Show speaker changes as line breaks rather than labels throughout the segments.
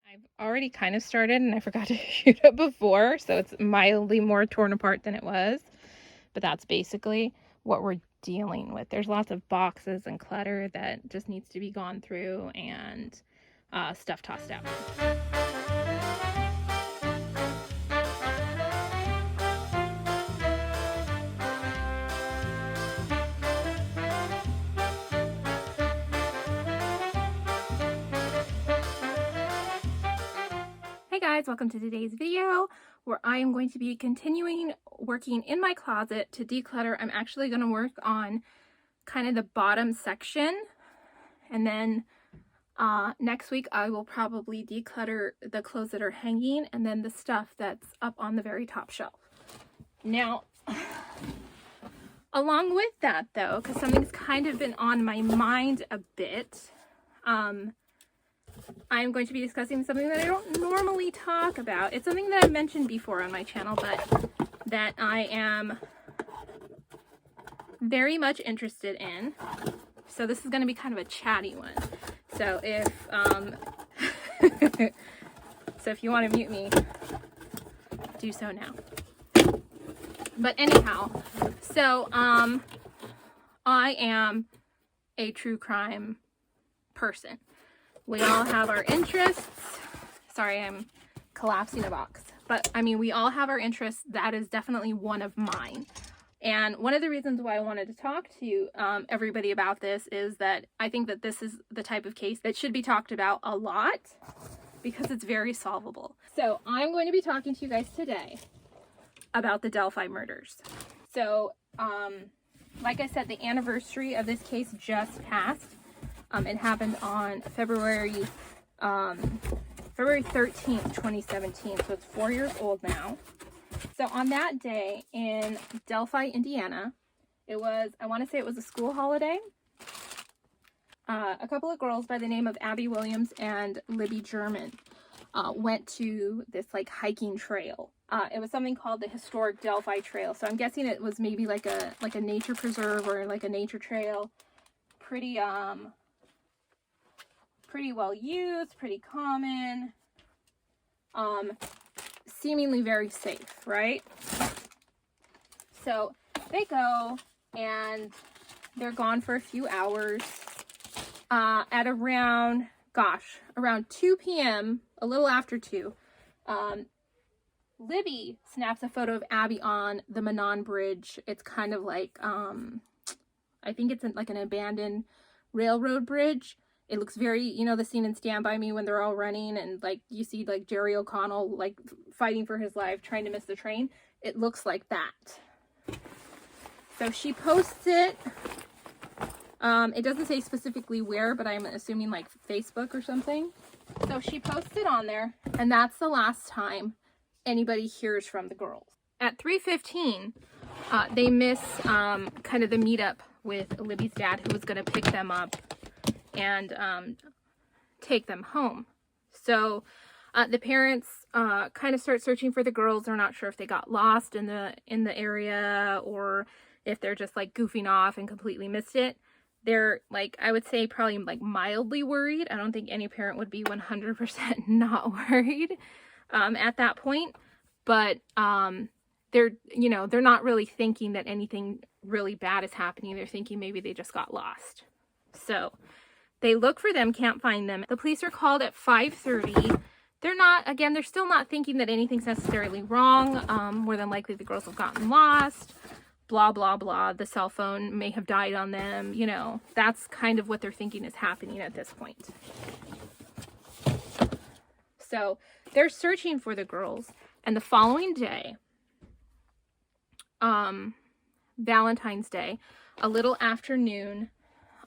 I've already kind of started and I forgot to shoot it before, so it's mildly more torn apart than it was. But that's basically what we're dealing with. There's lots of boxes and clutter that just needs to be gone through and stuff tossed out. Hey guys, welcome to today's video where I am going to be continuing working in my closet to declutter. I'm actually going to work on kind of the bottom section, and then next week I will probably declutter the clothes that are hanging and then the stuff that's up on the very top shelf. Now, along with that though, because something's kind of been on my mind a bit, I'm going to be discussing something that I don't normally talk about. It's something that I've mentioned before on my channel, but that I am very much interested in. So this is going to be kind of a chatty one. So if so if you want to mute me, do so now. But anyhow, so I am a true crime person. We all have our interests. Sorry, I'm collapsing a box. But I mean, we all have our interests. That is definitely one of mine. And one of the reasons why I wanted to talk to everybody about this is that I think that this is the type of case that should be talked about a lot because it's very solvable. So I'm going to be talking to you guys today about the Delphi murders. So, like I said, the anniversary of this case just passed. It happened on February 13th, 2017. So it's 4 years old now. So on that day in Delphi, Indiana, it was, I want to say it was a school holiday. A couple of girls by the name of Abby Williams and Libby German went to this like hiking trail. It was something called the Historic Delphi Trail. So I'm guessing it was maybe like a nature preserve or like a nature trail. Pretty well used, pretty common, seemingly very safe, right? So they go and they're gone for a few hours. At around 2 p.m., a little after 2, Libby snaps a photo of Abby on the Manon Bridge. It's kind of like, I think it's like an abandoned railroad bridge. It looks very, you know, the scene in Stand By Me when they're all running and like you see like Jerry O'Connell like fighting for his life, trying to miss the train. It looks like that. So she posts it. It doesn't say specifically where, but I'm assuming like Facebook or something. So she posts it on there, and that's the last time anybody hears from the girls. At 3:15, they miss kind of the meetup with Libby's dad, who was going to pick them up and take them home. So the parents kind of start searching for the girls. They're not sure if they got lost in the area or if they're just like goofing off and completely missed it. They're like, I would say probably like mildly worried. I don't think any parent would be 100% not worried at that point. But they're not really thinking that anything really bad is happening. They're thinking maybe they just got lost. So they look for them, can't find them. The police are called at 5:30. They're still not thinking that anything's necessarily wrong. More than likely the girls have gotten lost, blah, blah, blah. The cell phone may have died on them. You know, that's kind of what they're thinking is happening at this point. So they're searching for the girls. And the following day, Valentine's Day, a little after noon,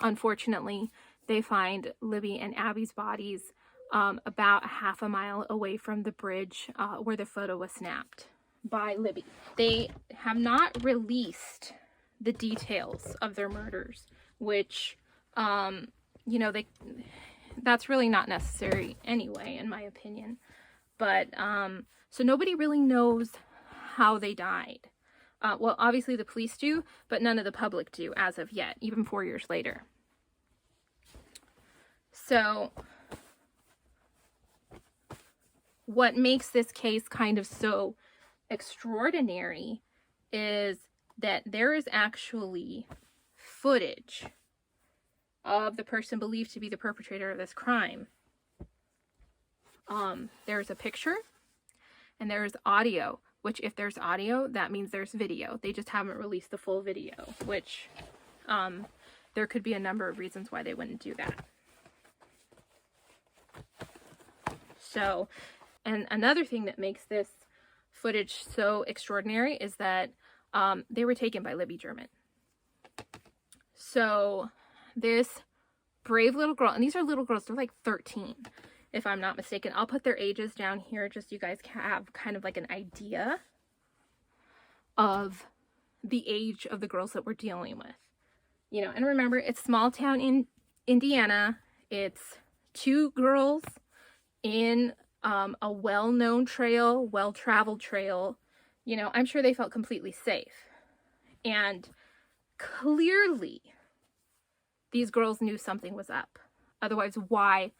unfortunately, they find Libby and Abby's bodies about half a mile away from the bridge where the photo was snapped by Libby. They have not released the details of their murders, which, that's really not necessary anyway, in my opinion. But, so nobody really knows how they died. Well, obviously the police do, but none of the public do as of yet, even 4 years later. So what makes this case kind of so extraordinary is that there is actually footage of the person believed to be the perpetrator of this crime. There's a picture and there's audio, which if there's audio, that means there's video. They just haven't released the full video, which there could be a number of reasons why they wouldn't do that. So, and another thing that makes this footage so extraordinary is that they were taken by Libby German. So this brave little girl, and these are little girls, they're like 13, if I'm not mistaken. I'll put their ages down here just so you guys have kind of like an idea of the age of the girls that we're dealing with. You know, and remember, it's small town in Indiana. It's 2 girls in a well-known trail, well-traveled trail. You know, I'm sure they felt completely safe. And clearly, these girls knew something was up. Otherwise, why,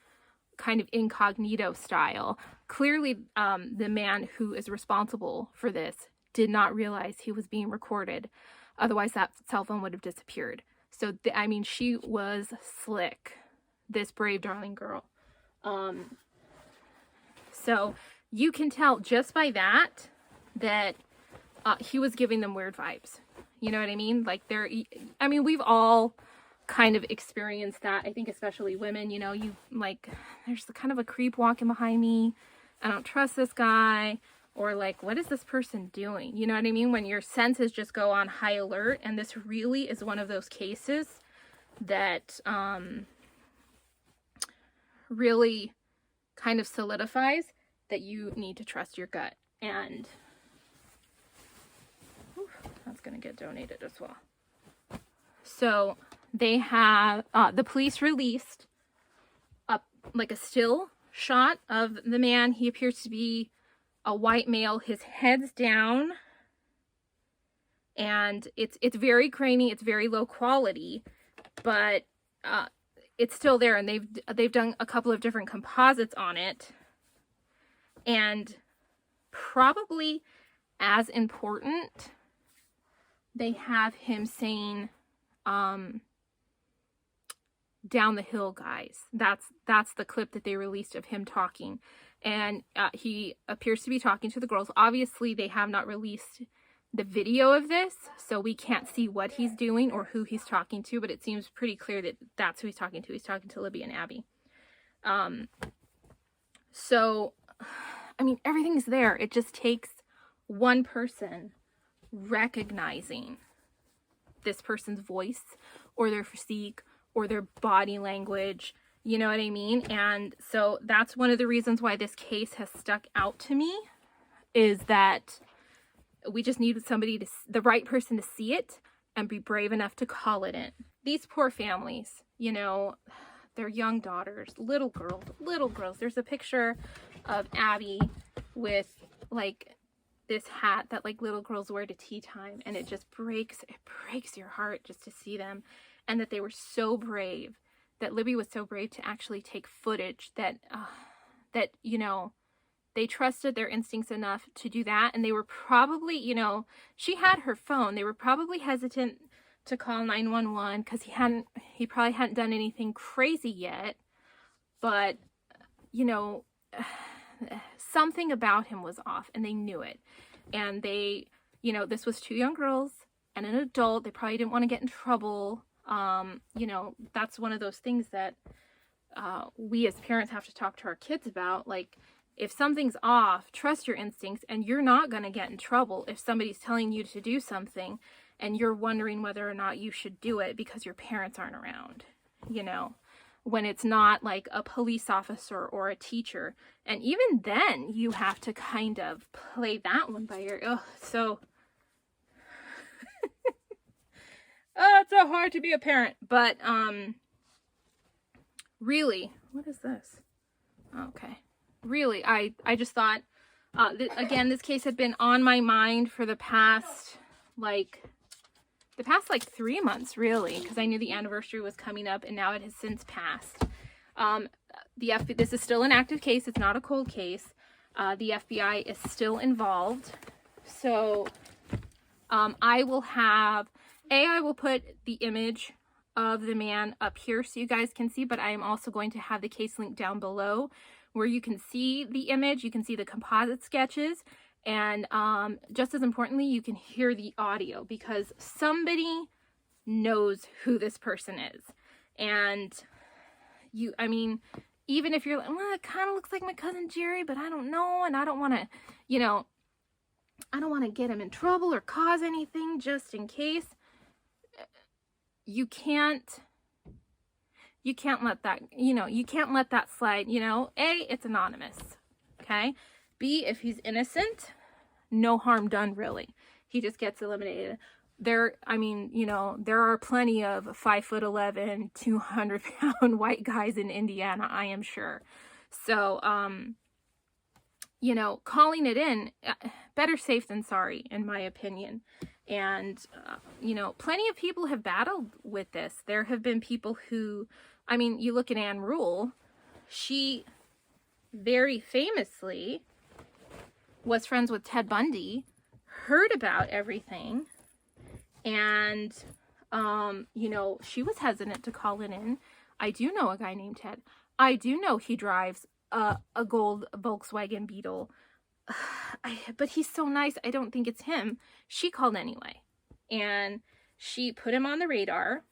kind of incognito style? Clearly, the man who is responsible for this did not realize he was being recorded. Otherwise, that cell phone would have disappeared. So, I mean, she was slick, this brave, darling girl. So, you can tell just by that he was giving them weird vibes. You know what I mean? Like, I mean, we've all kind of experienced that. I think especially women, you know, you like, there's kind of a creep walking behind me. I don't trust this guy. Or like, what is this person doing? You know what I mean? When your senses just go on high alert. And this really is one of those cases that really kind of solidifies that you need to trust your gut. And that's going to get donated as well. So they have, the police released like a still shot of the man. He appears to be a white male. His head's down. And it's very grainy. It's very low quality. But it's still there. And they've done a couple of different composites on it. And probably as important, they have him saying, down the hill, guys. That's the clip that they released of him talking. And he appears to be talking to the girls. Obviously, they have not released the video of this, so we can't see what he's doing or who he's talking to, but it seems pretty clear that that's who he's talking to. He's talking to Libby and Abby. So, I mean, everything's there. It just takes one person recognizing this person's voice or their physique or their body language, you know what I mean? And so that's one of the reasons why this case has stuck out to me, is that we just need somebody the right person to see it and be brave enough to call it in. These poor families, you know, their young daughters, little girls. There's a picture of Abby with like this hat that like little girls wear to tea time, and it breaks your heart just to see them. And that they were so brave, that Libby was so brave to actually take footage, that you know, they trusted their instincts enough to do that. And they were probably, you know, she had her phone. They were probably hesitant to call 911 because he probably hadn't done anything crazy yet. But, you know, something about him was off, and they knew it. And they, you know, this was 2 young girls and an adult. They probably didn't want to get in trouble. You know, that's one of those things that we as parents have to talk to our kids about. Like, if something's off, trust your instincts, and you're not going to get in trouble if somebody's telling you to do something and you're wondering whether or not you should do it because your parents aren't around, you know, when it's not like a police officer or a teacher. And even then you have to kind of play that one by ear. Oh, so oh, it's so hard to be a parent. But really, what is this? Okay. Really, I just thought, again, this case had been on my mind for the past 3 months, really, because I knew the anniversary was coming up, and now it has since passed. This is still an active case. It's not a cold case. The FBI is still involved. So I will put the image of the man up here so you guys can see, but I am also going to have the case link down below where you can see the image, you can see the composite sketches, and just as importantly, you can hear the audio, because somebody knows who this person is. And I mean, even if you're like, well, it kind of looks like my cousin Jerry, but I don't know, and I don't want to, I don't want to get him in trouble or cause anything, just in case. You can't let that, you can't let that slide. A, it's anonymous, okay? B, if he's innocent, no harm done, really. He just gets eliminated. There are plenty of 5'11", 200-pound white guys in Indiana, I am sure. So, calling it in, better safe than sorry, in my opinion. And, plenty of people have battled with this. There have been people who, you look at Anne Rule, she very famously was friends with Ted Bundy, heard about everything, and, she was hesitant to call it in. I do know a guy named Ted. I do know he drives a gold Volkswagen Beetle. But he's so nice, I don't think it's him. She called anyway, and she put him on the radar.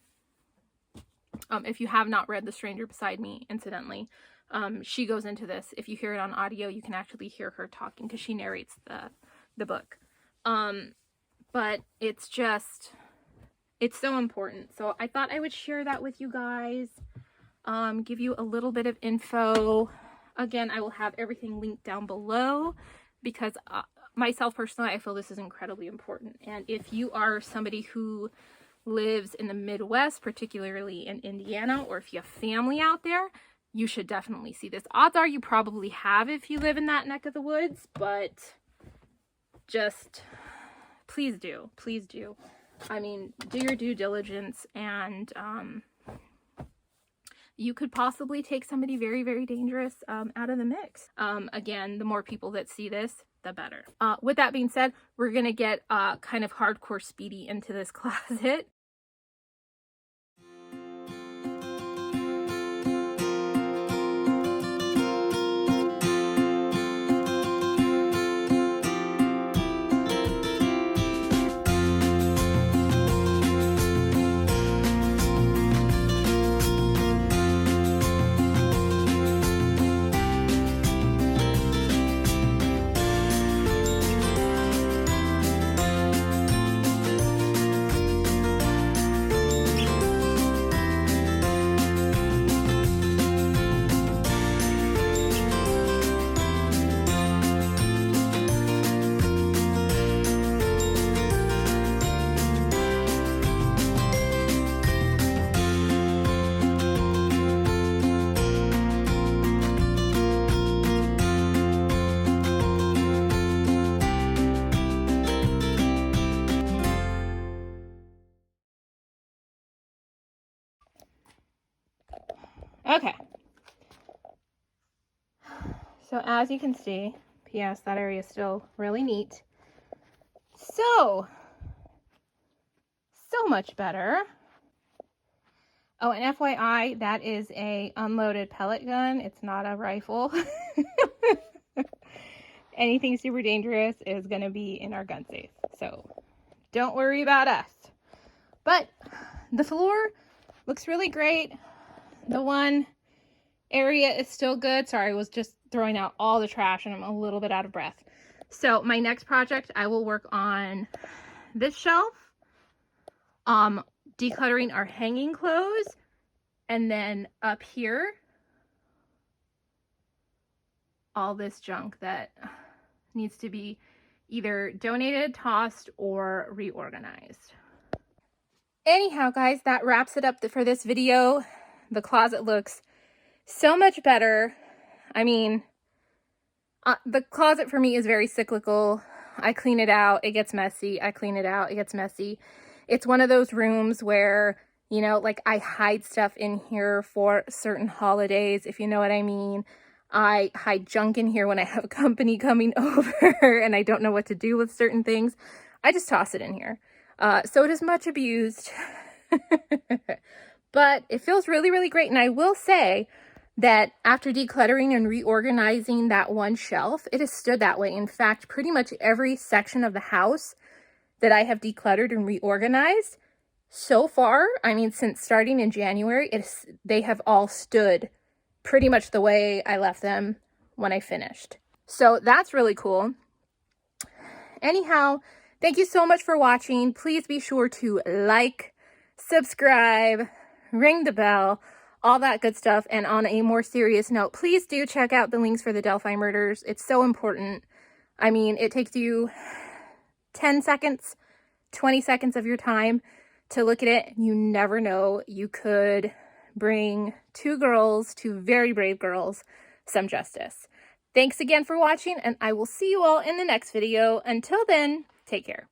If you have not read The Stranger Beside Me, incidentally, she goes into this. If you hear it on audio, you can actually hear her talking, because she narrates the book. But it's so important. So I thought I would share that with you guys, give you a little bit of info. Again, I will have everything linked down below, because myself personally, I feel this is incredibly important. And if you are somebody who lives in the Midwest, particularly in Indiana, or if you have family out there, you should definitely see this. Odds are you probably have if you live in that neck of the woods, but just please do. Please do. Do your due diligence, and you could possibly take somebody very, very dangerous out of the mix. Again, the more people that see this, the better. With that being said, we're going to get kind of hardcore speedy into this closet. Okay. So as you can see, P.S. that area is still really neat. So much better. Oh, and FYI, that is a unloaded pellet gun. It's not a rifle. Anything super dangerous is going to be in our gun safe. So don't worry about us. But the floor looks really great. The one area is still good. Sorry, I was just throwing out all the trash and I'm a little bit out of breath. So my next project, I will work on this shelf, decluttering our hanging clothes, and then up here, all this junk that needs to be either donated, tossed, or reorganized. Anyhow, guys, that wraps it up for this video. The closet looks so much better. I mean, the closet for me is very cyclical. I clean it out, it gets messy. I clean it out, it gets messy. It's one of those rooms where, you know, like I hide stuff in here for certain holidays, if you know what I mean. I hide junk in here when I have company coming over and I don't know what to do with certain things. I just toss it in here. So it is much abused, but it feels really, really great. And I will say that after decluttering and reorganizing that one shelf, it has stood that way. In fact, pretty much every section of the house that I have decluttered and reorganized so far, I mean, since starting in January, they have all stood pretty much the way I left them when I finished. So that's really cool. Anyhow, thank you so much for watching. Please be sure to like, subscribe, ring the bell, all that good stuff. And on a more serious note, please do check out the links for the Delphi murders. It's so important. I mean, it takes you 10 seconds, 20 seconds of your time to look at it. You never know. You could bring two very brave girls, some justice. Thanks again for watching, and I will see you all in the next video. Until then, take care.